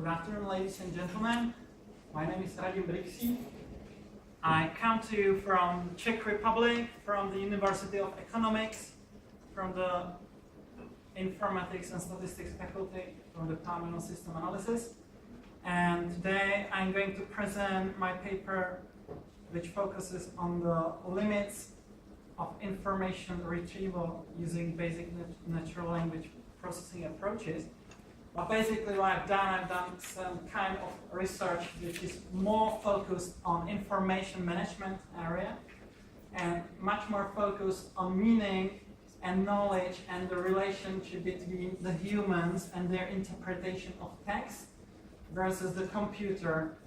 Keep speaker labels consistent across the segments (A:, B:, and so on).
A: Good afternoon, ladies and gentlemen. My name is Radim Brixí. I come to you from Czech Republic, from the University of Economics, from the Informatics and Statistics faculty, from the Department of System Analysis. And today I'm going to present my paper which focuses on the limits of information retrieval using basic natural language processing approaches. But basically what I've done some kind of research which is more focused on information management area and much more focused on meaning and knowledge and the relationship between the humans and their interpretation of text versus the computer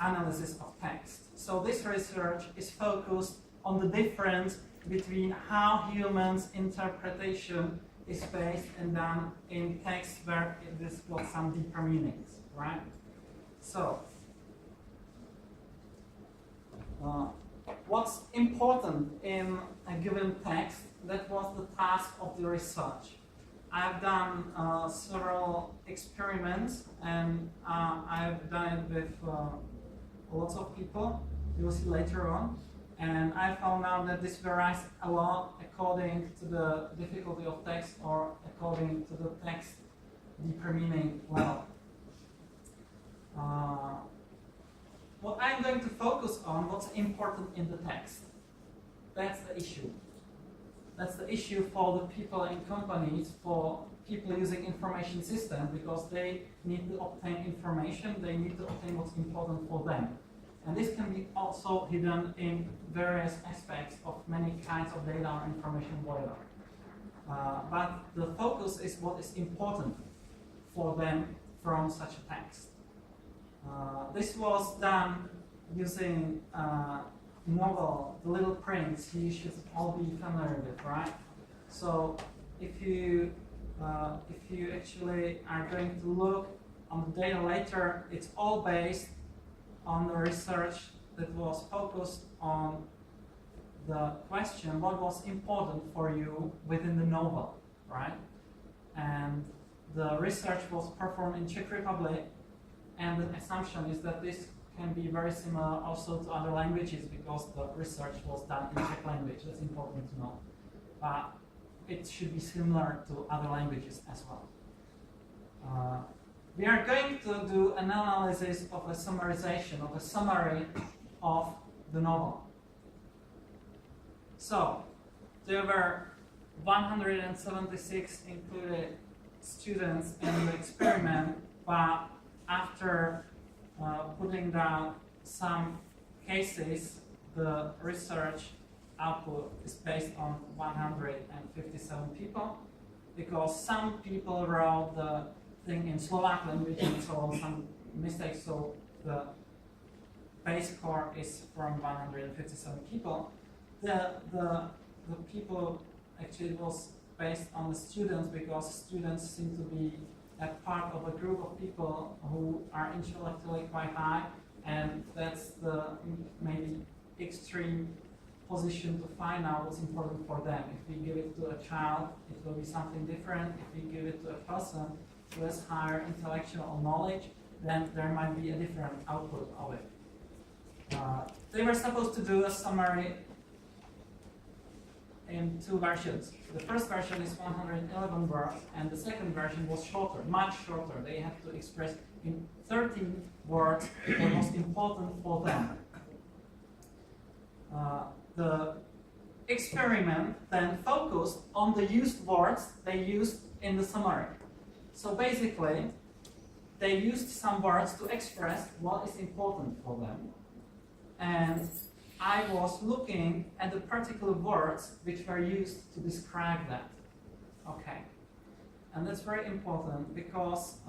A: analysis of text. So this research is focused on the difference between how humans' interpretation is based and done in text where this got some deeper meanings, right? So, what's important in a given text, that was the task of the research. I've done several experiments and I've done it with lots of people, you'll see later on. And I found out that this varies a lot according to the difficulty of text or according to the text deeper meaning level. What I'm going to focus on, what's important in the text. That's the issue. That's the issue for the people in companies, for people using information systems, because they need to obtain information, they need to obtain what's important for them. And this can be also hidden in various aspects of many kinds of data or information, whatever. But the focus is what is important for them from such a text. This was done using novel, The Little Prince. You should all be familiar with, right? So if you actually are going to look on the data later, it's all based on the research that was focused on the question, what was important for you within the novel, right? And the research was performed in Czech Republic, and the assumption is that this can be very similar also to other languages because the research was done in Czech language. That's important to know. But it should be similar to other languages as well. We are going to do an analysis of a summarization, of a summary of the novel. So, there were 176 included students in the experiment, but after putting down some cases, the research output is based on 157 people, because some people wrote the thing in Slovak language and so some mistakes, so the base score is from 157 people. The people actually was based on the students, because students seem to be a part of a group of people who are intellectually quite high, and that's the maybe extreme position to find out what's important for them. If we give it to a child, it will be something different. If we give it to a person who has higher intellectual knowledge, then there might be a different output of it. They were supposed to do a summary in two versions. The first version is 111 words, and the second version was shorter, much shorter. They have to express in 13 words what was important for them. The experiment then focused on the used words they used in the summary. So basically, they used some words to express what is important for them. And I was looking at the particular words which were used to describe that. Okay. And that's very important because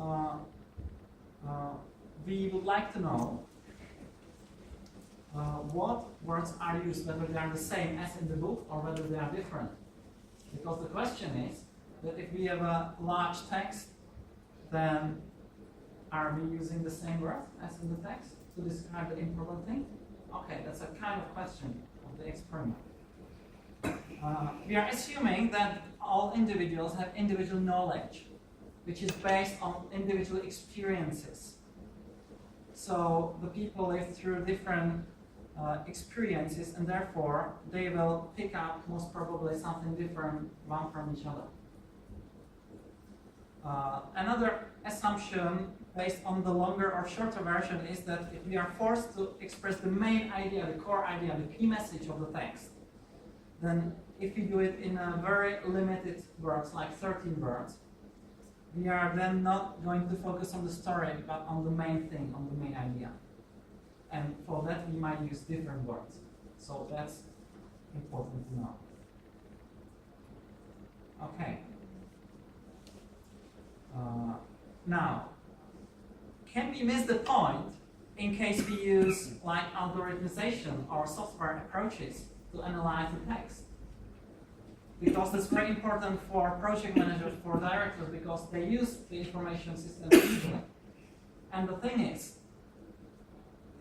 A: we would like to know what words are used, whether they are the same as in the book or whether they are different. Because the question is that if we have a large text, then are we using the same words as in the text to describe the important thing? Okay, that's a kind of question of the experiment. We are assuming that all individuals have individual knowledge, which is based on individual experiences. So the people live through different experiences, and therefore they will pick up most probably something different one from each other. Another assumption based on the longer or shorter version is that if we are forced to express the main idea, the core idea, the key message of the text, then if we do it in a very limited words, like 13 words, we are then not going to focus on the story, but on the main thing, on the main idea. And for that, we might use different words. So that's important to know. Okay. Now, can we miss the point in case we use like algorithmization or software approaches to analyze the text? Because that's very important for project managers, for directors, because they use the information system usually. And the thing is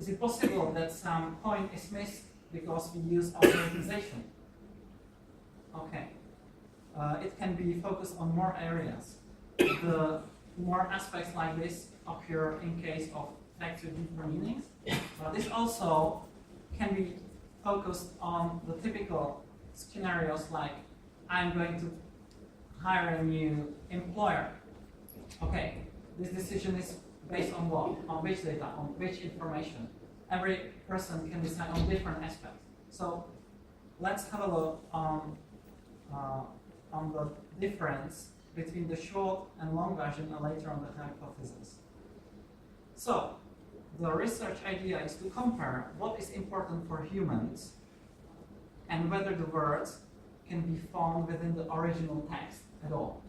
A: it possible that some point is missed because we use algorithmization? Okay. It can be focused on more areas. The more aspects like this occur in case of text with deeper meanings. But this also can be focused on the typical scenarios like I'm going to hire a new employer. Okay, this decision is based on what? On which data? On which information? Every person can decide on different aspects. So let's have a look on the difference between the short and long version and later on the hypothesis. So the research idea is to compare what is important for humans and whether the words can be found within the original text at all.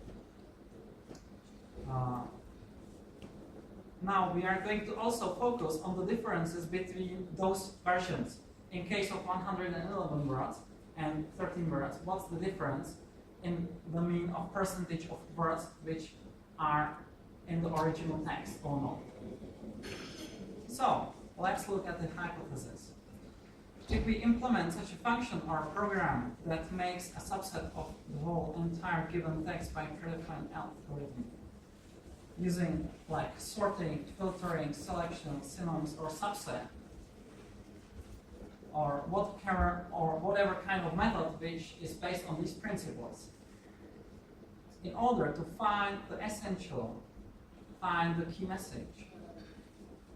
A: Now we are going to also focus on the differences between those versions. In case of 111 words and 13 words, what's the difference in the mean of percentage of words which are in the original text or not? So let's look at the hypothesis. If we implement such a function or program that makes a subset of the whole entire given text by predefined algorithm, using like sorting, filtering, selection, synonyms, or subset, or whatever kind of method which is based on these principles, in order to find the essential, find the key message,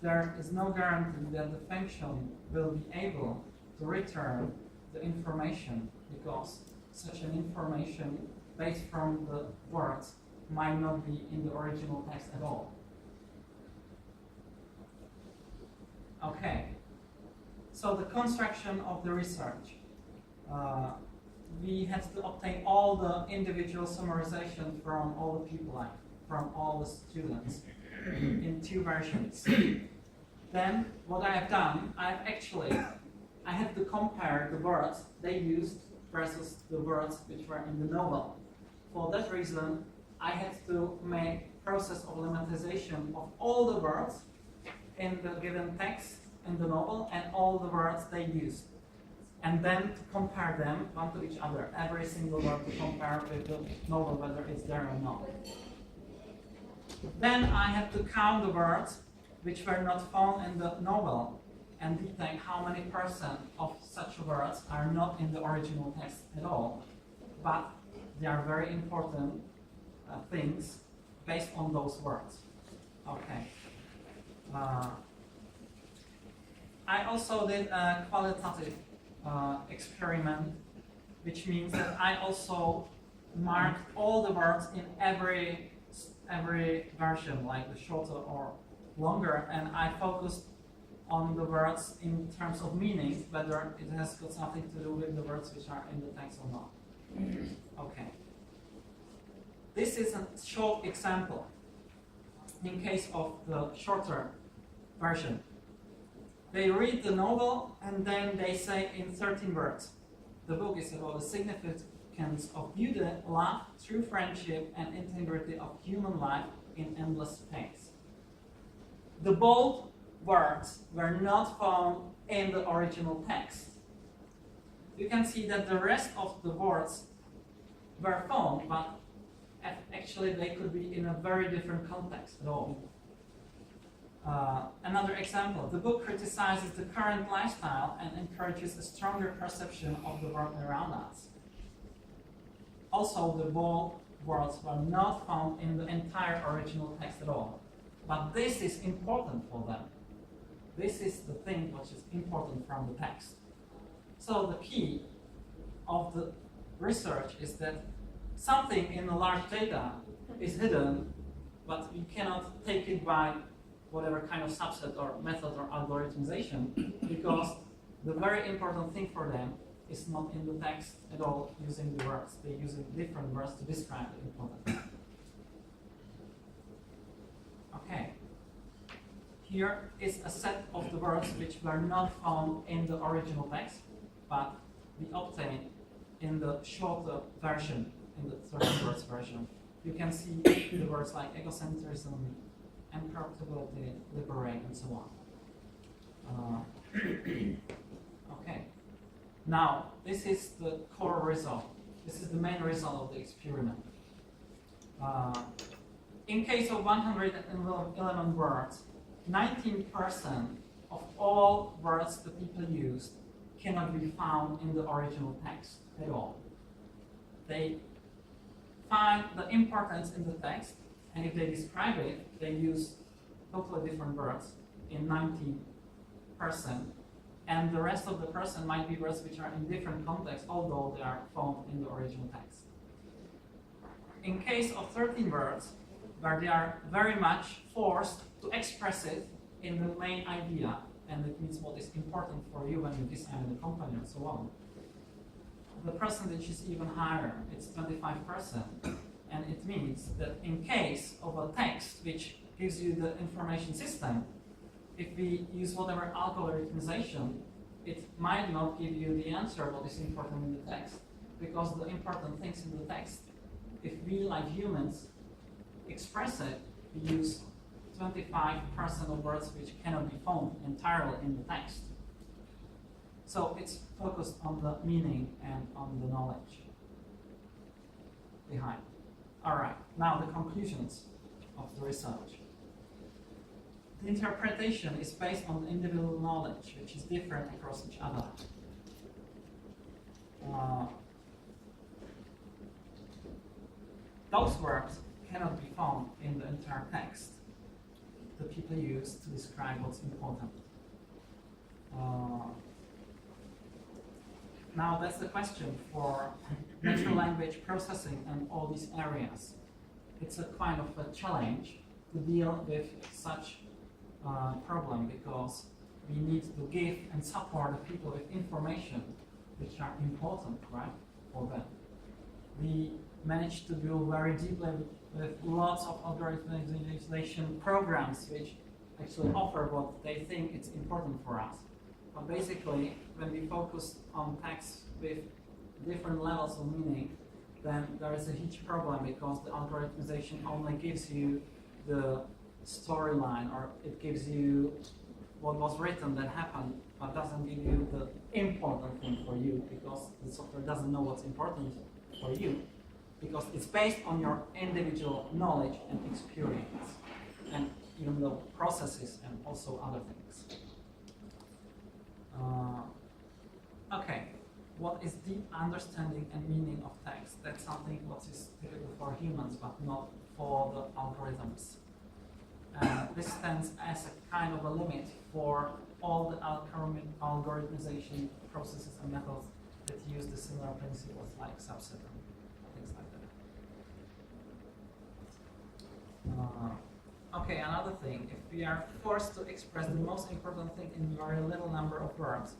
A: there is no guarantee that the function will be able to return the information, because such an information based from the words might not be in the original text at all. Okay, so the construction of the research. We had to obtain all the individual summarization from all the people, from all the students in 2 versions. Then what I have done, I had to compare the words they used versus the words which were in the novel. For that reason, I had to make process of lemmatization of all the words in the given text in the novel and all the words they used. And then to compare them one to each other, every single word to compare with the novel, whether it's there or not. Then I had to count the words which were not found in the novel and detect how many percent of such words are not in the original text at all, but they are very important things based on those words. Okay. I also did a qualitative experiment, which means that I also marked all the words in every version, like the shorter or longer, and I focused on the words in terms of meaning, whether it has got something to do with the words which are in the text or not. Okay. This is a short example in case of the shorter version. They read the novel and then they say in 13 words, the book is about the significance of beauty, love, true friendship, and integrity of human life in endless space. The bold words were not found in the original text. You can see that the rest of the words were found, but actually they could be in a very different context at all. Another example, the book criticizes the current lifestyle and encourages a stronger perception of the world around us. Also, the bold words were not found in the entire original text at all. But this is important for them. This is the thing which is important from the text. So the key of the research is that something in the large data is hidden, but you cannot take it by whatever kind of subset or method or algorithmization, because the very important thing for them is not in the text at all using the words. They're using different words to describe the important thing. Okay. Here is a set of the words which were not found in the original text, but we obtained in the shorter version, in the 13 words version. You can see the words like egocentrism, incorruptibility, liberate, and so on. Okay. Now, this is the core result. This is the main result of the experiment. In case of 111 words, 19% of all words that people used cannot be found in the original text at all. They find the importance in the text, and if they describe it, they use totally different words in 90%, and the rest of the person might be words which are in different contexts, although they are found in the original text. In case of 13 words, where they are very much forced to express it in the main idea, and it means what is important for you when you design the company and so on, the percentage is even higher. It's 25%. And it means that in case of a text which gives you the information system, if we use whatever algorithmization, it might not give you the answer what is important in the text, because the important things in the text, if we like humans express it, we use 25% of words which cannot be found entirely in the text. So it's focused on the meaning and on the knowledge behind. All right, now the conclusions of the research. The interpretation is based on individual knowledge, which is different across each other. Those words cannot be found in the entire text that people use to describe what's important. Now that's the question for natural language processing and all these areas. It's a kind of a challenge to deal with such problem, because we need to give and support the people with information which are important, right, for them. We managed to go very deeply with lots of algorithmization programs which actually offer what they think is important for us. But basically, when we focus on text with different levels of meaning, then there is a huge problem, because the algorithmization only gives you the storyline, or it gives you what was written that happened, but doesn't give you the important thing for you, because the software doesn't know what's important for you, because it's based on your individual knowledge and experience, and even the processes and also other things. Okay, what is deep understanding and meaning of text? That's something what is typical for humans, but not for the algorithms. This stands as a kind of a limit for all the algorithmization processes and methods that use the similar principles like subset and things like that. Okay, another thing, if we are forced to express the most important thing in very little number of words,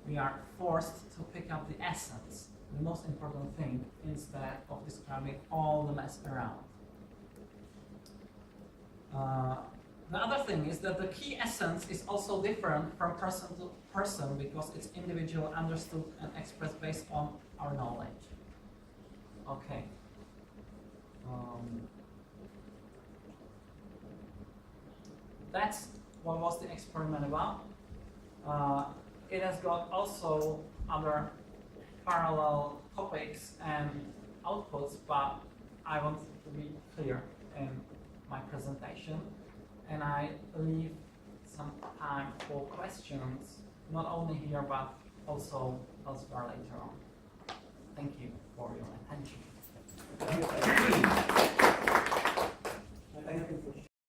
A: we are forced to pick up the essence, the most important thing, instead of describing all the mess around. The other thing is that the key essence is also different from person to person, because it's individual, understood, and expressed based on our knowledge. Okay. That's what was the experiment about. It has got also other parallel topics and outputs, but I want to be clear in my presentation. and I leave some time for questions, not only here but also elsewhere later on. Thank you for your attention.
B: Thank you for